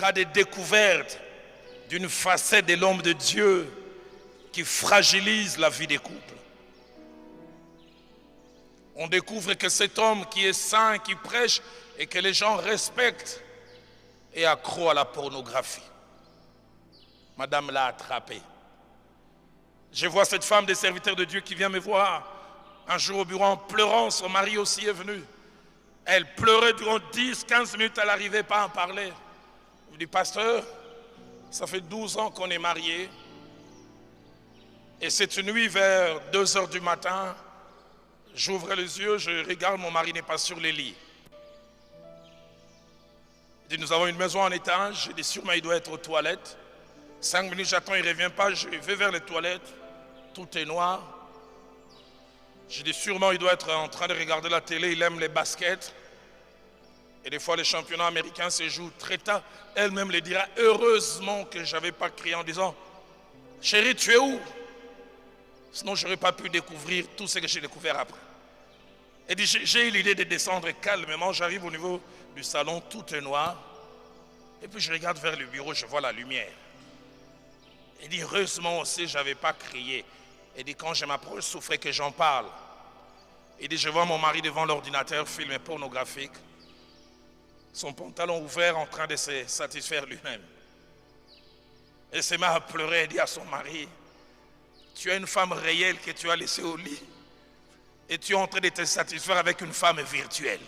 cas de découverte d'une facette de l'homme de Dieu qui fragilise la vie des couples. On découvre que cet homme qui est saint, qui prêche et que les gens respectent est accro à la pornographie. Madame l'a attrapé. Je vois cette femme des serviteurs de Dieu qui vient me voir un jour au bureau en pleurant. Son mari aussi est venu. Elle pleurait durant 10-15 minutes, elle n'arrivait pas à en parler. Je me dis, pasteur, ça fait 12 ans qu'on est mariés. Et cette nuit, vers 2 heures du matin, j'ouvre les yeux, je regarde, mon mari n'est pas sur les lits. Il dit, nous avons une maison en étage. J'ai dit, sûrement il doit être aux toilettes. 5 minutes, j'attends, il ne revient pas. Je vais vers les toilettes. Tout est noir. J'ai dit, sûrement il doit être en train de regarder la télé. Il aime les baskets. Et des fois, les championnats américains se jouent très tard. Elle-même le dira, heureusement que je n'avais pas crié en disant, chérie, tu es où? Sinon, je n'aurais pas pu découvrir tout ce que j'ai découvert après. Elle dit, j'ai eu l'idée de descendre calmement. J'arrive au niveau du salon, tout est noir. Et puis je regarde vers le bureau, je vois la lumière. Elle dit, heureusement aussi, je n'avais pas crié. Elle dit, quand je m'approche, je souffrais que j'en parle. Elle dit, je vois mon mari devant l'ordinateur, film pornographique. Son pantalon ouvert en train de se satisfaire lui-même. Elle se met à pleurer et dit à son mari, tu as une femme réelle que tu as laissée au lit et tu es en train de te satisfaire avec une femme virtuelle.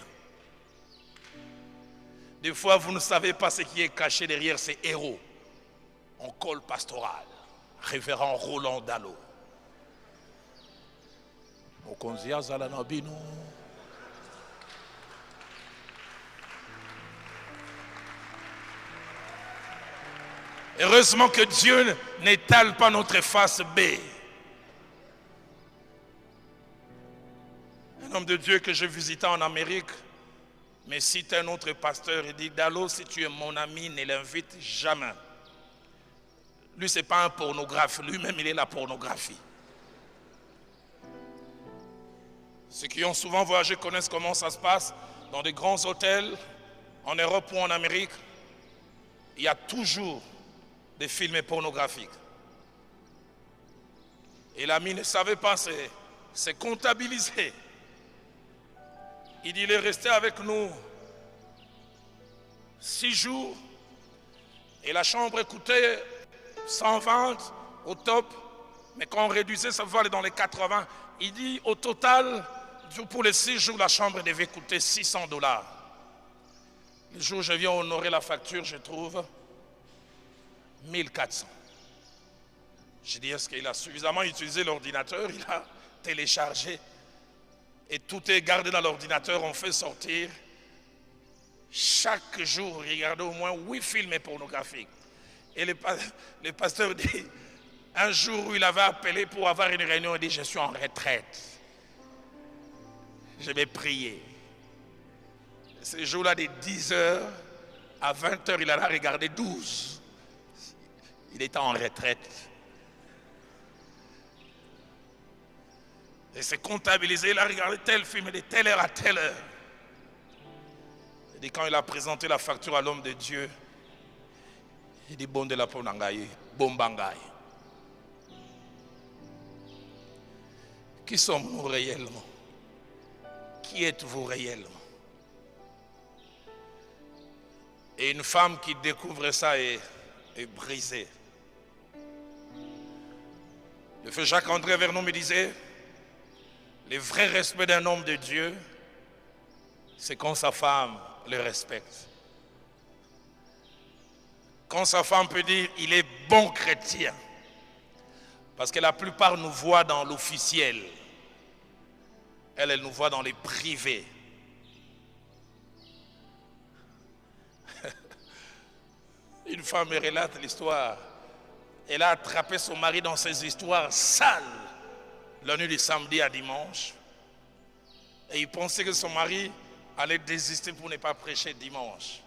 Des fois, vous ne savez pas ce qui est caché derrière ces héros en col pastoral. Révérend Roland Dallot. Heureusement que Dieu n'étale pas notre face B. Un homme de Dieu que je visitais en Amérique me cite un autre pasteur et dit, Dallot, si tu es mon ami, ne l'invite jamais. Lui, ce n'est pas un pornographe, lui-même, il est la pornographie. Ceux qui ont souvent voyagé connaissent comment ça se passe dans des grands hôtels, en Europe ou en Amérique. Il y a toujours des films pornographiques. Et l'ami ne savait pas, c'est comptabilisé. Il dit, il est resté avec nous 6 jours et la chambre coûtait 120 au top, mais quand on réduisait, ça va aller dans les 80. Il dit, au total, pour les 6 jours, la chambre devait coûter $600. Le jour où je viens honorer la facture, je trouve 1400. Je dis, est-ce qu'il a suffisamment utilisé l'ordinateur? Il a téléchargé et tout est gardé dans l'ordinateur. On fait sortir chaque jour, regardez au moins 8 films pornographiques. Et le pasteur dit, un jour où il avait appelé pour avoir une réunion, il dit, je suis en retraite. Je vais prier. Ce jour-là, de 10h à 20h, il allait regarder 12. Il était en retraite. Et c'est comptabilisé, il a regardé tel film de telle heure à telle heure. Et quand il a présenté la facture à l'homme de Dieu, il dit, bon de la ponangaï, bon bangaï. Qui sommes-nous réellement? Qui êtes-vous réellement? Et une femme qui découvre ça est brisée. Le feu Jacques-André Vernon me disait, le vrai respect d'un homme de Dieu, c'est quand sa femme le respecte. Quand sa femme peut dire, il est bon chrétien. Parce que la plupart nous voient dans l'officiel. Elle nous voit dans les privés. Une femme me relate l'histoire. Elle a attrapé son mari dans ses histoires sales, la nuit du samedi à dimanche. Et il pensait que son mari allait désister pour ne pas prêcher dimanche.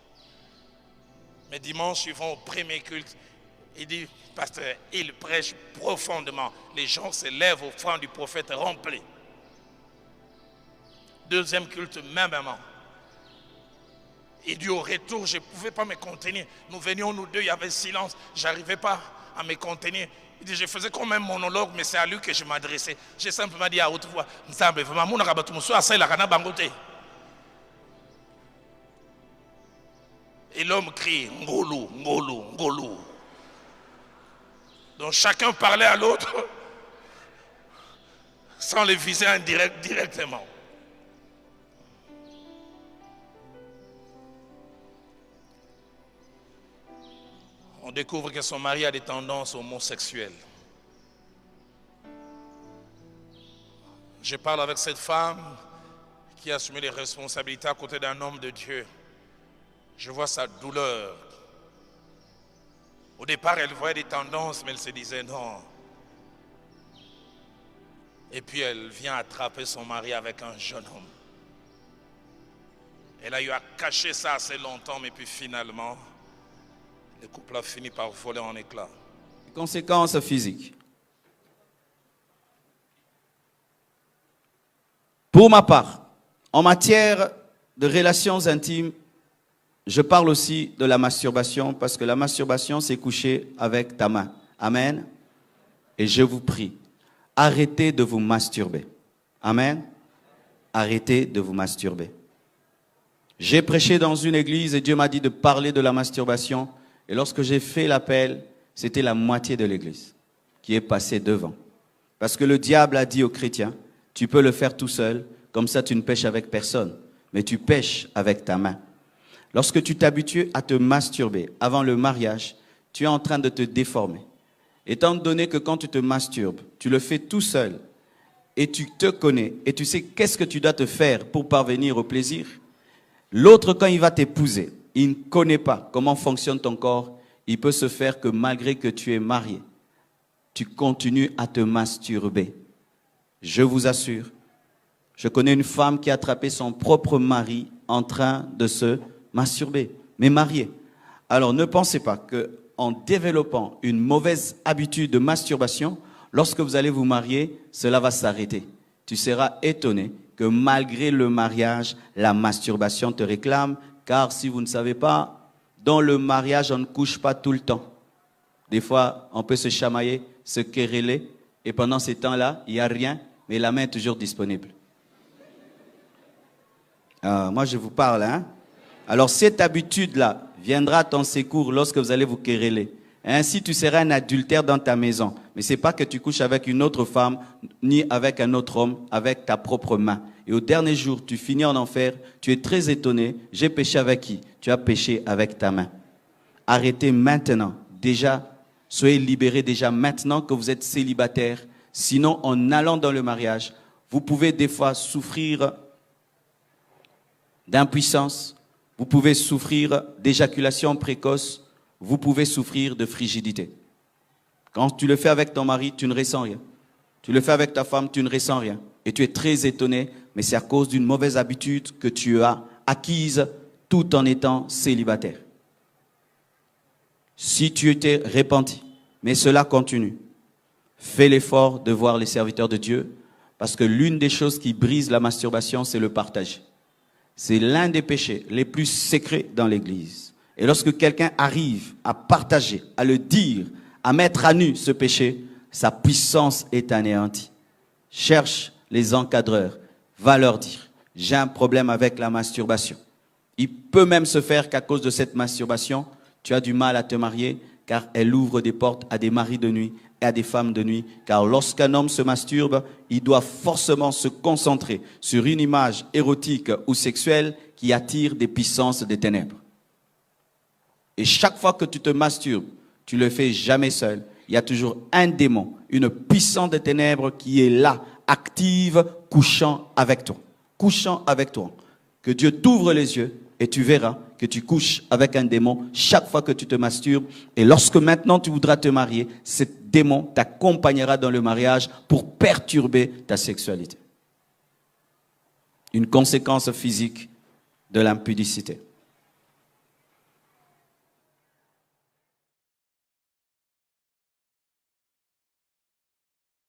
Mais dimanche, ils vont au premier culte. Il dit, pasteur, il prêche profondément. Les gens se lèvent au front du prophète rempli. Deuxième culte, même moment. Il dit au retour, je ne pouvais pas me contenir. Nous venions nous deux, il y avait silence. Je n'arrivais pas à me contenir. Il dit, je faisais comme un monologue, mais c'est à lui que je m'adressais. J'ai simplement dit à haute voix, et l'homme crie, Ngolo, Ngolo, Ngolo. Donc chacun parlait à l'autre sans le viser directement. On découvre que son mari a des tendances homosexuelles. Je parle avec cette femme qui a assumé les responsabilités à côté d'un homme de Dieu. Je vois sa douleur. Au départ, elle voyait des tendances, mais elle se disait non. Et puis elle vient attraper son mari avec un jeune homme. Elle a eu à cacher ça assez longtemps, mais puis finalement, le couple a fini par voler en éclats. Conséquences physiques. Pour ma part, en matière de relations intimes, je parle aussi de la masturbation parce que la masturbation, c'est coucher avec ta main. Amen. Et je vous prie, arrêtez de vous masturber. Amen. Arrêtez de vous masturber. J'ai prêché dans une église et Dieu m'a dit de parler de la masturbation. Et lorsque j'ai fait l'appel, c'était la moitié de l'église qui est passée devant. Parce que le diable a dit aux chrétiens, tu peux le faire tout seul, comme ça tu ne pêches avec personne, mais tu pêches avec ta main. Lorsque tu t'habitues à te masturber avant le mariage, tu es en train de te déformer. Étant donné que quand tu te masturbes, tu le fais tout seul et tu te connais et tu sais qu'est-ce que tu dois te faire pour parvenir au plaisir. L'autre, quand il va t'épouser, il ne connaît pas comment fonctionne ton corps. Il peut se faire que malgré que tu es marié, tu continues à te masturber. Je vous assure, je connais une femme qui a attrapé son propre mari en train de se masturber, mais marié. Alors ne pensez pas qu'en développant une mauvaise habitude de masturbation, lorsque vous allez vous marier, cela va s'arrêter. Tu seras étonné que malgré le mariage, la masturbation te réclame, car si vous ne savez pas, dans le mariage, on ne couche pas tout le temps. Des fois, on peut se chamailler, se quereller, et pendant ces temps-là, il n'y a rien, mais la main est toujours disponible. Moi, je vous parle, hein. Alors, cette habitude-là viendra à ton secours lorsque vous allez vous quereller. Ainsi, tu seras un adultère dans ta maison. Mais ce n'est pas que tu couches avec une autre femme, ni avec un autre homme, avec ta propre main. Et au dernier jour, tu finis en enfer, tu es très étonné. J'ai péché avec qui? Tu as péché avec ta main. Arrêtez maintenant. Déjà, soyez libérés déjà maintenant que vous êtes célibataire. Sinon, en allant dans le mariage, vous pouvez des fois souffrir d'impuissance, vous pouvez souffrir d'éjaculation précoce, vous pouvez souffrir de frigidité. Quand tu le fais avec ton mari, tu ne ressens rien. Tu le fais avec ta femme, tu ne ressens rien. Et tu es très étonné, mais c'est à cause d'une mauvaise habitude que tu as acquise tout en étant célibataire. Si tu étais repenti, mais cela continue, fais l'effort de voir les serviteurs de Dieu, parce que l'une des choses qui brise la masturbation, c'est le partage. C'est l'un des péchés les plus secrets dans l'Église. Et lorsque quelqu'un arrive à partager, à le dire, à mettre à nu ce péché, sa puissance est anéantie. Cherche les encadreurs, va leur dire, j'ai un problème avec la masturbation. Il peut même se faire qu'à cause de cette masturbation, tu as du mal à te marier, car elle ouvre des portes à des maris de nuit et à des femmes de nuit. Car lorsqu'un homme se masturbe, il doit forcément se concentrer sur une image érotique ou sexuelle qui attire des puissances des ténèbres. Et chaque fois que tu te masturbes, tu ne le fais jamais seul. Il y a toujours un démon, une puissance des ténèbres qui est là, active, couchant avec toi. Couchant avec toi. Que Dieu t'ouvre les yeux et tu verras que tu couches avec un démon chaque fois que tu te masturbes. Et lorsque maintenant tu voudras te marier, ce démon t'accompagnera dans le mariage pour perturber ta sexualité. Une conséquence physique de l'impudicité.